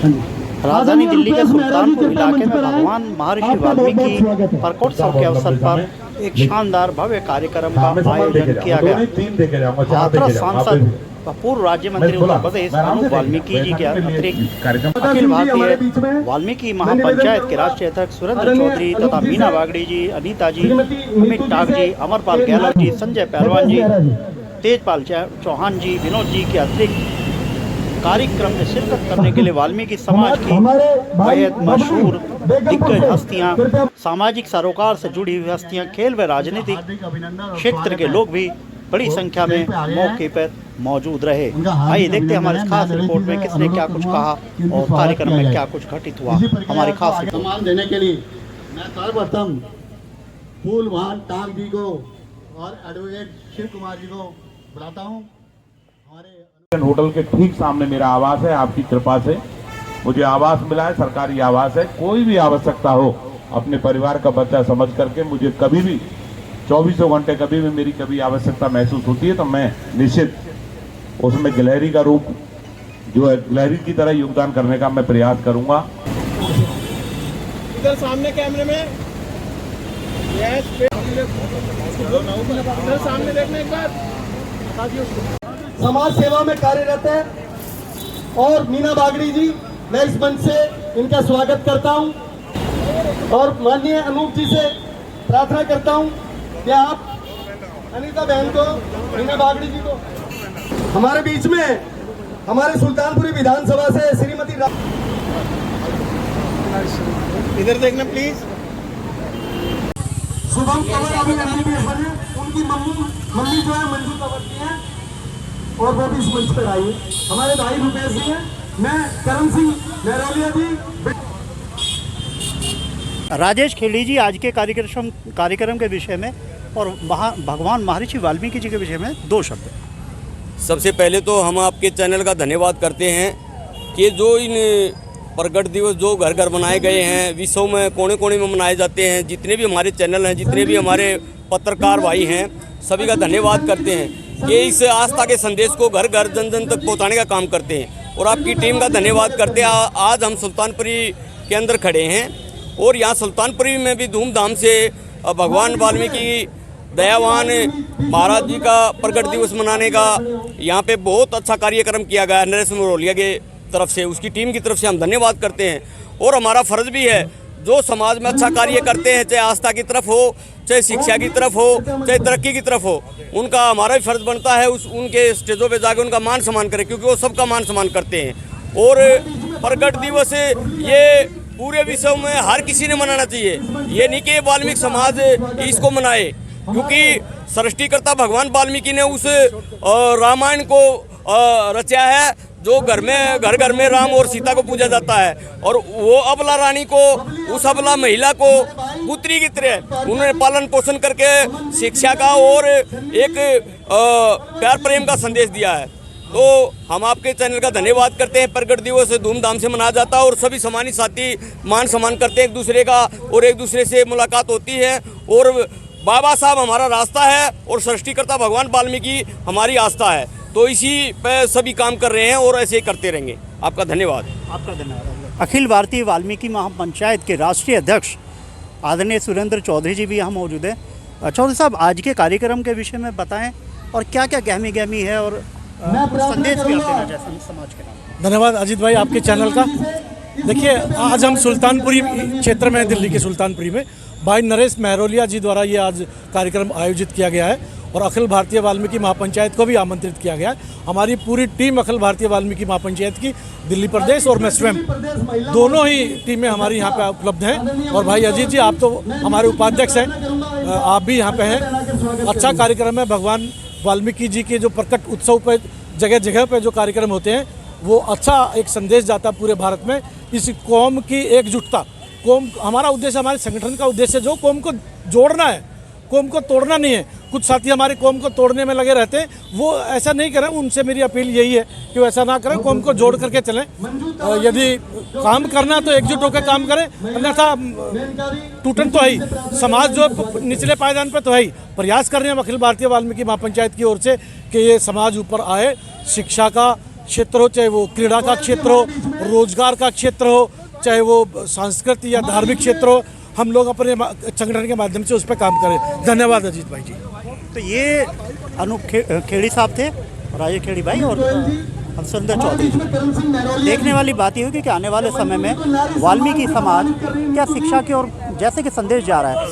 राजधानी दिल्ली के सुल्तानपुर इलाके में भगवान महर्षि वाल्मीकि प्रकोत्सव के अवसर पर एक शानदार भव्य कार्यक्रम का आयोजन किया गया। हाथरस सांसद व पूर्व राज्य मंत्री उत्तर प्रदेश अनूप वाल्मीकि जी के अतिरिक्त अखिल भारतीय वाल्मीकि महापंचायत के राष्ट्रीय अध्यक्ष सुरेंद्र चौधरी तथा मीना बागड़ी जी, अनीता जी, अमित टाक जी, अमरपाल गहलोत जी, संजय पहलवान जी, तेजपाल चौहान जी, विनोद जी के अतिरिक्त कार्यक्रम में शिरकत करने के लिए वाल्मीकि समाज की बेहद मशहूर दिग्गज हस्तियां, सामाजिक सरोकार से जुड़ी हुई हस्तियां, खेल व राजनीतिक क्षेत्र के लोग भी बड़ी संख्या में मौके पर मौजूद रहे। आइए देखते हैं हमारे खास रिपोर्ट में किसने क्या कुछ कहा और कार्यक्रम में क्या कुछ घटित हुआ। हमारी खास सम्मान देने के लिए मैं सर्वप्रथम फूलवान टांग जी को और एडवोकेट शिव कुमार जी को बुलाता हूँ। हमारे होटल के ठीक सामने मेरा आवास है। आपकी कृपा से मुझे आवास मिला है, सरकारी आवास है। कोई भी आवश्यकता हो अपने परिवार का बच्चा समझ करके मुझे कभी भी 24 घंटे कभी भी मेरी कभी आवश्यकता महसूस होती है तो मैं निश्चित उसमें गिलहरी का रूप जो है गिलहरी की तरह योगदान करने का मैं प्रयास करूंगा। इधर सामने कैमरे में इधर सामने देखने एक बार समाज सेवा में कार्यरत है और मीना बागड़ी जी, मैं इस मंच से इनका स्वागत करता हूं और माननीय अनूप जी से प्रार्थना करता हूं कि आप अनीता बहन को, मीना बागड़ी जी को हमारे बीच में हमारे सुल्तानपुरी विधानसभा से श्रीमती इधर देखना प्लीज। शुभम कंवर अभी MBBS बने, उनकी मम्मी जो है मंजू कंवर जी हैं और वो भी इस मंच पर आई है। हमारे भाई रुपेश जी हैं, मैं करण सिंह महरोलिया जी। राजेश खेड़ी जी आज के कार्यक्रम के विषय में और भगवान महर्षि वाल्मीकि जी के विषय में दो शब्द। सबसे पहले तो हम आपके चैनल का धन्यवाद करते हैं कि जो इन प्रगट दिवस जो घर घर बनाए गए हैं, विश्व में कोने कोने में मनाए जाते हैं, जितने भी हमारे चैनल हैं, जितने भी हमारे पत्रकार भाई हैं, सभी का धन्यवाद करते हैं कि इस आस्था के संदेश को घर घर जन जन तक पहुंचाने का काम करते हैं। और आपकी टीम का धन्यवाद करते हैं। आज हम सुल्तानपुरी के अंदर खड़े हैं और यहाँ सुल्तानपुरी में भी धूमधाम से भगवान वाल्मीकि दयावान महाराज जी का प्रगट दिवस मनाने का यहाँ पे बहुत अच्छा कार्यक्रम किया गया है नरेश महरोलिया के तरफ से, उसकी टीम की तरफ से हम धन्यवाद करते हैं। और हमारा फर्ज भी है जो समाज में अच्छा कार्य करते हैं, चाहे आस्था की तरफ हो, चाहे शिक्षा की तरफ हो, चाहे तरक्की की तरफ हो, उनका हमारा भी फर्ज बनता है उनके स्टेजों पे जाकर उनका मान सम्मान करें, क्योंकि वो सबका मान सम्मान करते हैं। और प्रगट दिवस ये पूरे विश्व में हर किसी ने मनाना चाहिए। ये नहीं कि वाल्मीकि समाज इसको मनाए, क्योंकि सृष्टिकर्ता भगवान वाल्मीकि ने उस रामायण को रचा है जो घर घर में राम और सीता को पूजा जाता है। और वो अबला रानी को, उस अबला महिला को पुत्री की तरह उन्होंने पालन पोषण करके शिक्षा का और एक प्यार प्रेम का संदेश दिया है। तो हम आपके चैनल का धन्यवाद करते हैं। प्रगट दिवस धूमधाम से मनाया जाता है और सभी समानी साथी मान सम्मान करते हैं एक दूसरे का और एक दूसरे से मुलाकात होती है। और बाबा साहब हमारा रास्ता है और सृष्टिकर्ता भगवान वाल्मीकि हमारी आस्था है, तो इसी पे सभी काम कर रहे हैं और ऐसे ही करते रहेंगे। आपका धन्यवाद। आपका धन्यवाद। अखिल भारतीय वाल्मीकि महापंचायत के राष्ट्रीय अध्यक्ष आदरणीय सुरेंद्र चौधरी जी भी यहाँ मौजूद हैं। चौधरी साहब, आज के कार्यक्रम के विषय में बताएं और क्या क्या गहमी है और संदेश भी आप देना चाहते हैं समाज के नाम। धन्यवाद अजीत भाई आपके चैनल का। देखिए, आज हम सुल्तानपुरी क्षेत्र में, दिल्ली के सुल्तानपुरी में भाई नरेश महरोलिया जी द्वारा ये आज कार्यक्रम आयोजित किया गया है और अखिल भारतीय वाल्मीकि महापंचायत को भी आमंत्रित किया गया है। हमारी पूरी टीम अखिल भारतीय वाल्मीकि महापंचायत की, दिल्ली प्रदेश और मैं स्वयं, दोनों ही टीमें हमारी यहाँ पे उपलब्ध हैं। और भाई अजीत जी, आप तो हमारे उपाध्यक्ष हैं, आप भी यहाँ पे हैं। अच्छा कार्यक्रम है। भगवान वाल्मीकि जी के जो प्रकट उत्सव पर जगह जगह पे जो कार्यक्रम होते हैं, वो अच्छा एक संदेश जाता है पूरे भारत में। इस कौम की एकजुटता, कौम, हमारा उद्देश्य, हमारे संगठन का उद्देश्य जो कौम को जोड़ना है, कौम को तोड़ना नहीं है। कुछ साथी हमारे कौम को तोड़ने में लगे रहते हैं, वो ऐसा नहीं करें। उनसे मेरी अपील यही है कि वो ऐसा ना करें, कौम को जोड़ करके चलें। यदि काम करना तो एकजुट होकर काम करें, अन्यथा टूटन तो है ही। समाज जो निचले पायदान पर तो है ही। प्रयास कर रहे हैं अखिल भारतीय वाल्मीकि महापंचायत की ओर से कि ये समाज ऊपर आए, शिक्षा का, क्षेत्र हो, चाहे वो क्रीड़ा का क्षेत्र हो, रोजगार का क्षेत्र हो, चाहे वो सांस्कृतिक या धार्मिक क्षेत्र हो, हम लोग अपने संगठन के माध्यम से उस पर काम करें। धन्यवाद अजीत भाई जी। तो ये अनूप खेड़ी साहब थे, राजे खेड़ी भाई और हंसुंदर चौधरी। देखने वाली बात ये होगी कि आने वाले समय में वाल्मीकि समाज क्या शिक्षा की ओर जैसे कि संदेश जा रहा है।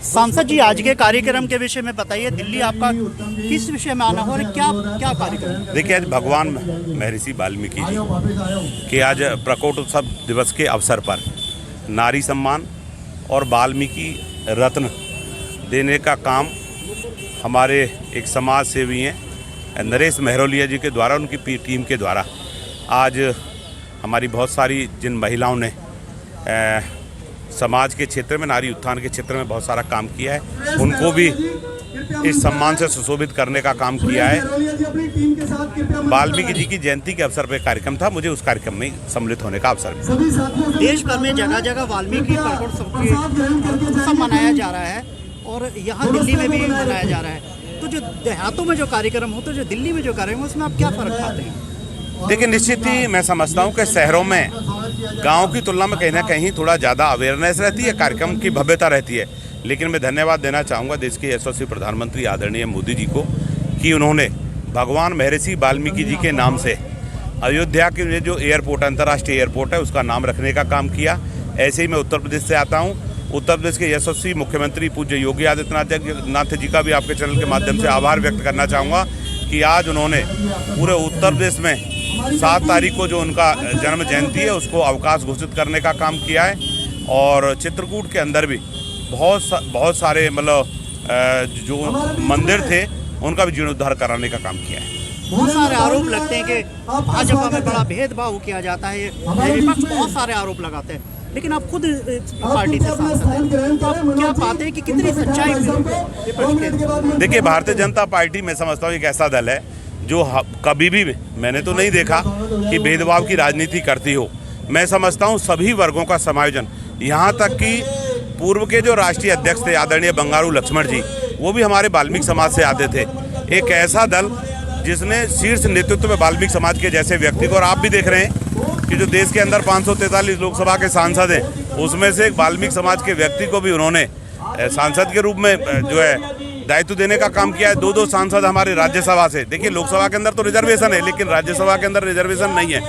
सांसद जी, आज के कार्यक्रम के विषय में बताइए, दिल्ली आपका किस विषय में आना हो और क्या क्या कार्यक्रम? देखिए, आज भगवान महर्षि वाल्मीकि जी के आज प्रकोटोत्सव दिवस के अवसर पर नारी सम्मान और वाल्मीकि रत्न देने का काम हमारे एक समाज सेवी हैं नरेश मेहरोलिया जी के द्वारा, उनकी टीम के द्वारा आज हमारी बहुत सारी जिन महिलाओं ने समाज के क्षेत्र में, नारी उत्थान के क्षेत्र में बहुत सारा काम किया है, उनको भी इस सम्मान से सुशोभित करने का काम किया है। वाल्मीकि जी की जयंती के अवसर पर कार्यक्रम था, मुझे उस कार्यक्रम में सम्मिलित होने का अवसर मिला। देश भर में जगह जगह वाल्मीकि प्रकोत्सव मनाया जा रहा है और यहाँ दिल्ली में भी मनाया जा रहा है। तो जो देहातों में जो कार्यक्रम होते हैं, जो दिल्ली में जो कार्यक्रम है, उसमें आप क्या फर्क पाते हैं? देखिए, निश्चित ही मैं समझता हूँ कि शहरों में गांव की तुलना में कहीं ना कहीं थोड़ा ज़्यादा अवेयरनेस रहती है, कार्यक्रम की भव्यता रहती है। लेकिन मैं धन्यवाद देना चाहूँगा देश के यशस्वी प्रधानमंत्री आदरणीय मोदी जी को कि उन्होंने भगवान महर्षि वाल्मीकि जी के नाम से अयोध्या के जो एयरपोर्ट, अंतर्राष्ट्रीय एयरपोर्ट है, उसका नाम रखने का काम किया। ऐसे ही मैं उत्तर प्रदेश से आता हूँ। उत्तर प्रदेश के यशस्वी मुख्यमंत्री पूज्य योगी आदित्यनाथ जी का भी आपके चैनल के माध्यम से आभार व्यक्त करना चाहूँगा कि आज उन्होंने पूरे उत्तर प्रदेश में 7 तारीख को जो उनका जन्म जयंती है उसको अवकाश घोषित करने का काम किया है। और चित्रकूट के अंदर भी बहुत सारे मतलब जो मंदिर थे उनका भी जीर्णोद्धार कराने का काम किया है। बहुत सारे आरोप लगते हैं कि भाजपा में बड़ा भेदभाव किया जाता है, विपक्ष बहुत सारे आरोप लगाते हैं, लेकिन आप खुद पार्टी से सांसद हैं, तो आप क्या पाते हैं कि कितनी सच्चाई विपक्ष के? देखिए, भारतीय जनता पार्टी मैं समझता हूँ एक ऐसा दल है जो कभी भी मैंने तो नहीं देखा कि भेदभाव की राजनीति करती हो। मैं समझता हूँ सभी वर्गों का समायोजन, यहाँ तक कि पूर्व के जो राष्ट्रीय अध्यक्ष थे आदरणीय बंगारू लक्ष्मण जी, वो भी हमारे वाल्मीकि समाज से आते थे। एक ऐसा दल जिसने शीर्ष नेतृत्व में वाल्मीकि समाज के जैसे व्यक्ति को, और आप भी देख रहे हैं कि जो देश के अंदर 543 लोकसभा के सांसद हैं, उसमें से एक वाल्मीकि समाज के व्यक्ति को भी उन्होंने सांसद के रूप में जो है दायित्व देने का काम किया है। 2 सांसद हमारे राज्यसभा से। देखिए, लोकसभा के अंदर तो रिजर्वेशन है, लेकिन राज्यसभा के अंदर रिजर्वेशन नहीं है।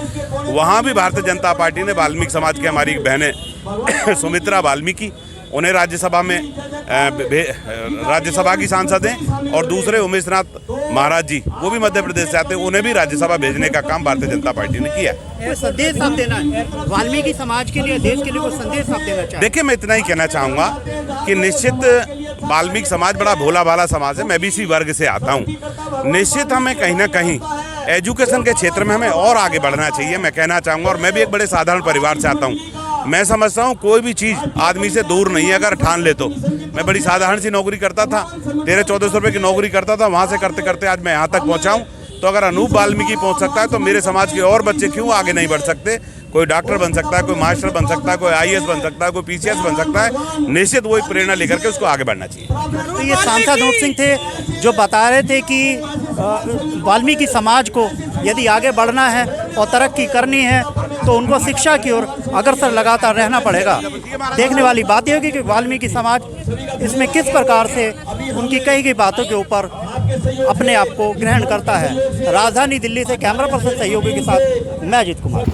वहाँ भी भारतीय जनता पार्टी ने वाल्मीकि समाज की हमारी बहनें सुमित्रा वाल्मीकि, उन्हें राज्यसभा में राज्यसभा की सांसद हैं, और दूसरे उमेश नाथ महाराज जी, वो भी मध्य प्रदेश से आते हैं, उन्हें भी राज्यसभा भेजने का काम भारतीय जनता पार्टी ने किया है। संदेश आप देना है वाल्मीकि समाज के लिए, देश के लिए कोई संदेश आप देना चाहिए? देखिए, मैं इतना ही कहना चाहूँगा कि निश्चित वाल्मीकि समाज बड़ा भोला भाला समाज है। मैं भी इसी वर्ग से आता हूँ। निश्चित हमें कहीं ना कहीं एजुकेशन के क्षेत्र में हमें और आगे बढ़ना चाहिए, मैं कहना चाहूँगा। और मैं भी एक बड़े साधारण परिवार से आता हूँ। मैं समझता हूँ कोई भी चीज़ आदमी से दूर नहीं है अगर ठान ले तो। मैं बड़ी साधारण सी नौकरी करता था, 1300-1400 रुपये की नौकरी करता था, वहाँ से करते करते आज मैं यहाँ तक पहुँचा हूँ। तो अगर अनूप वाल्मीकि पहुँच सकता है तो मेरे समाज के और बच्चे क्यों आगे नहीं बढ़ सकते? कोई डॉक्टर बन सकता है, कोई मास्टर बन सकता है, कोई IAS बन सकता है, कोई PCS बन सकता है। निश्चित वो एक प्रेरणा लेकर के उसको आगे बढ़ना चाहिए। तो ये सांसद अनूप सिंह थे जो बता रहे थे कि वाल्मीकि समाज को यदि आगे बढ़ना है और तरक्की करनी है तो उनको शिक्षा की ओर अग्रसर लगातार रहना पड़ेगा। देखने वाली बात यह होगी कि वाल्मीकि समाज इसमें किस प्रकार से उनकी कही गई बातों के ऊपर अपने आप को ग्रहण करता है। राजधानी दिल्ली से कैमरा पर्सन सहयोगी के साथ मैं अजीत कुमार।